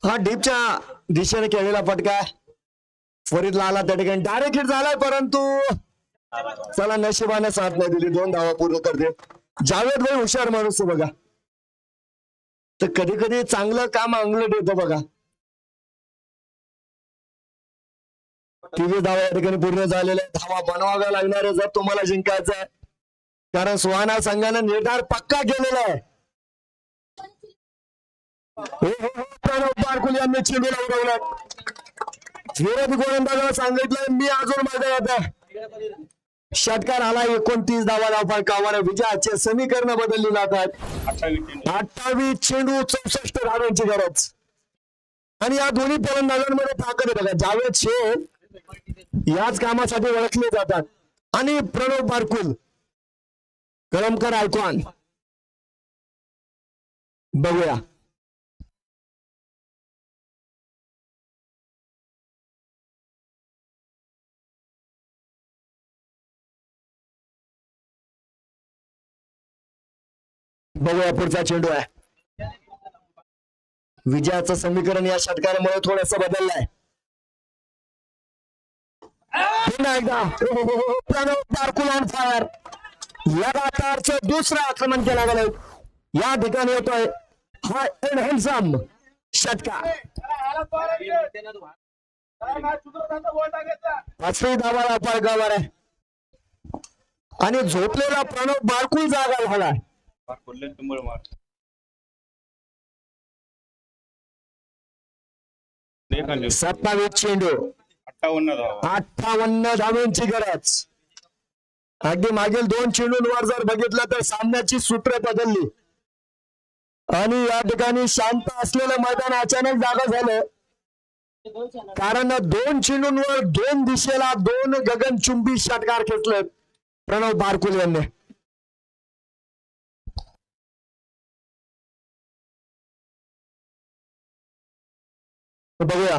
हा डीपच्या दिशेने केलेला फटका फरीदला आला त्या ठिकाणी डायरेक्ट हिट झालाय, परंतु चला नशिबाने साथ नाही दिली, 2 धावा पूर्ण करते. जावेद भाई हुशार माणूस आहे बघा, तर कधी कधी चांगलं काम अंगलट येतं बघा. 23 धावा या ठिकाणी पूर्ण झालेल्या, धावा बनवाव्या लागणार आहे जर तुम्हाला जिंकायचं आहे, कारण सुहाना संघानं निर्धार पक्का केलेला आहे. प्रणव बारकुल यांनी चेंडूला उडवला. विरोधी गोलंदाजाला सांगितलं मी अजून मैदानात आहे. षटकार आला. 29 धावा धावफलकावर विजयाचे समीकरण बदलली जातात. 28 चेंडू 64 धावांची गरज. आणि या दोन्ही फलंदाजांमध्ये ताकद आहे बघा. जावेद शेख याच कामासाठी ओळखले जातात आणि प्रणव बारकुल कलमकर आयकॉन. बघूया बघूया पुढचा चेंडू आहे. विजयाचं समीकरण या षटकारामुळे थोडस बदललंय. पुन्हा एकदा प्रणव बारकुल ऑन फायर. लगातारचं दुसरं आक्रमण केलं गेलं. या ठिकाणी येतोय हाय अँड हँडसम षटकार. 5 धावा धावफलकावर आहे आणि झोपलेला प्रणव बारकुल जागा झालाय. 27 चेंडू 58 धावांची गरज. अगदी मागील 2 चेंडूंवर जर बघितलं तर सामन्याची सूत्र बदलली आणि या ठिकाणी शांत असलेलं मैदान अचानक जागा झालं, कारण 2 चेंडूंवर 2 दिशेला 2 गगनचुंबी षटकार खेचले प्रणव बारकुल यांनी. बघूया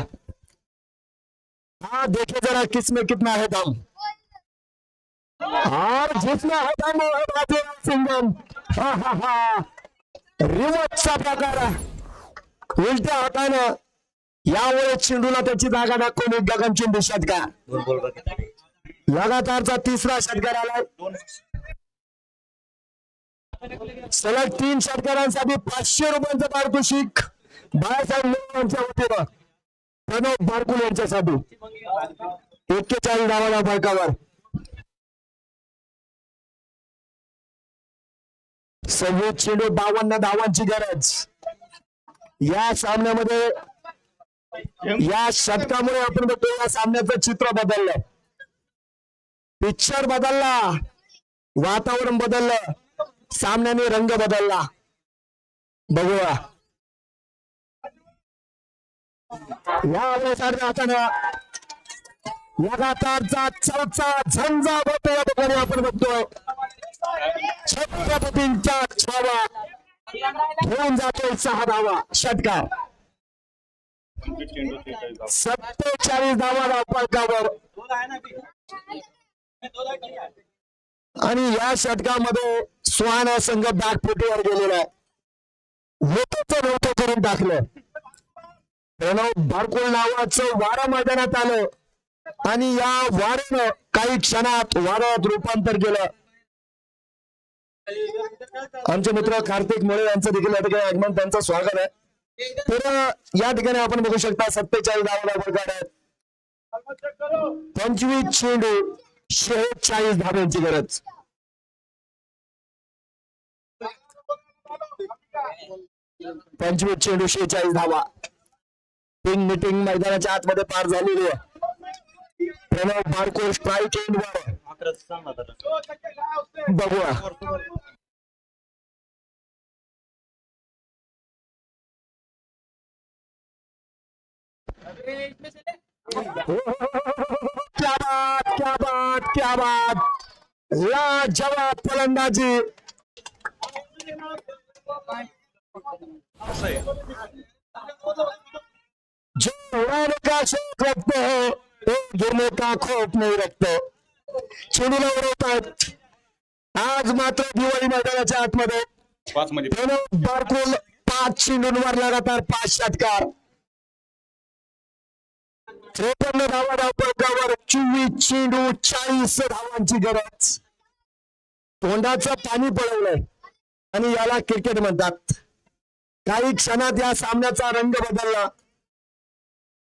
हा देखे जरा किसमें कितना है दम और जिसमें है दम वो है बाजीराव सिंघम. हा हा हा रिवर्सचा प्रकार उलट्या हातानं यावेळेस चेंडूला त्याची जागा दाखवून गगनचुंबी षटकार. लगातारचा 3रा षटकार आलाय. सलग 3 षटकारांसाठी 500 रुपयांचं पारितोषिक बाळासाहेब लोह यांच्या वतीनं प्रणव बारकुल यांच्यासाठी. 41 धावा धावफलकावर. 26 चेंडू 52 धावांची गरज. या सामन्यामध्ये या षटकामुळे आपण बघतो या सामन्याचं चित्र बदललं. पिक्चर बदलला, वातावरण बदललं, सामन्याने रंग बदलला. बघूया यावेळेस लगातारचा 4था झंझावात या ठिकाणी आपण बघतोय. छत्रपतींच्या छावा होऊन जातोय 6 धावा षटकार. 47 धावा धावफलकावर आणि या षटकामध्ये सुहाना संघ बॅकफुटीवर गेलेला आहे. नव्हतं करून टाकलं. प्रणव बारकुल नावाचं वारं मैदानात आलं आणि या वाऱ्यानं काही क्षणात वादळात रूपांतर केलं. आमचे मित्र कार्तिक मोरे यांचं देखील या ठिकाणी आगमन, त्यांचं स्वागत आहे. तर या ठिकाणी आपण बघू शकता 47 धावा धावफलकावर आहेत. 25 चेंडू 46 धावांची गरज. चेंडू 46 धावा. मीटिंग मैदानाच्या आतमध्ये पार झालेली आहे. प्रणव बारकुल स्ट्राईक एंडवर. बघूया क्या बात क्या बात क्या बात. लाजवाब फलंदाजी. जो उड़ाने का शौक रखते हैं वो गिरने का खौफ नहीं रखते. चेंडूला उडवतात. आज मात्र दिवाळी मैदानाच्या आतमध्ये प्रणव बारकुल 5 चेंडूंवर लगातार 5 षटकार. 53 धावा धावपळकावर 24 चेंडू 40 धावांची गरज. तोंडाचं पाणी पळवलंय आणि याला क्रिकेट म्हणतात. काही क्षणात या सामन्याचा रंग बदलला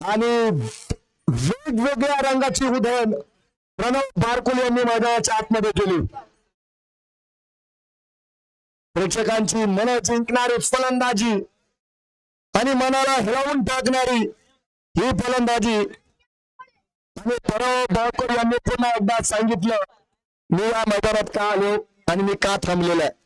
आणि वेगवेगळ्या रंगाची उधळण प्रणव बारकुले यांनी मैदानाच्या आतमध्ये केली. प्रेक्षकांची मन जिंकणारी फलंदाजी आणि मनाला हिलावून टाकणारी ही फलंदाजी. आणि प्रणव बारकुले यांनी पुन्हा एकदा सांगितलं, मी या मैदानात का आलो आणि मी का थांबलेलो आहे.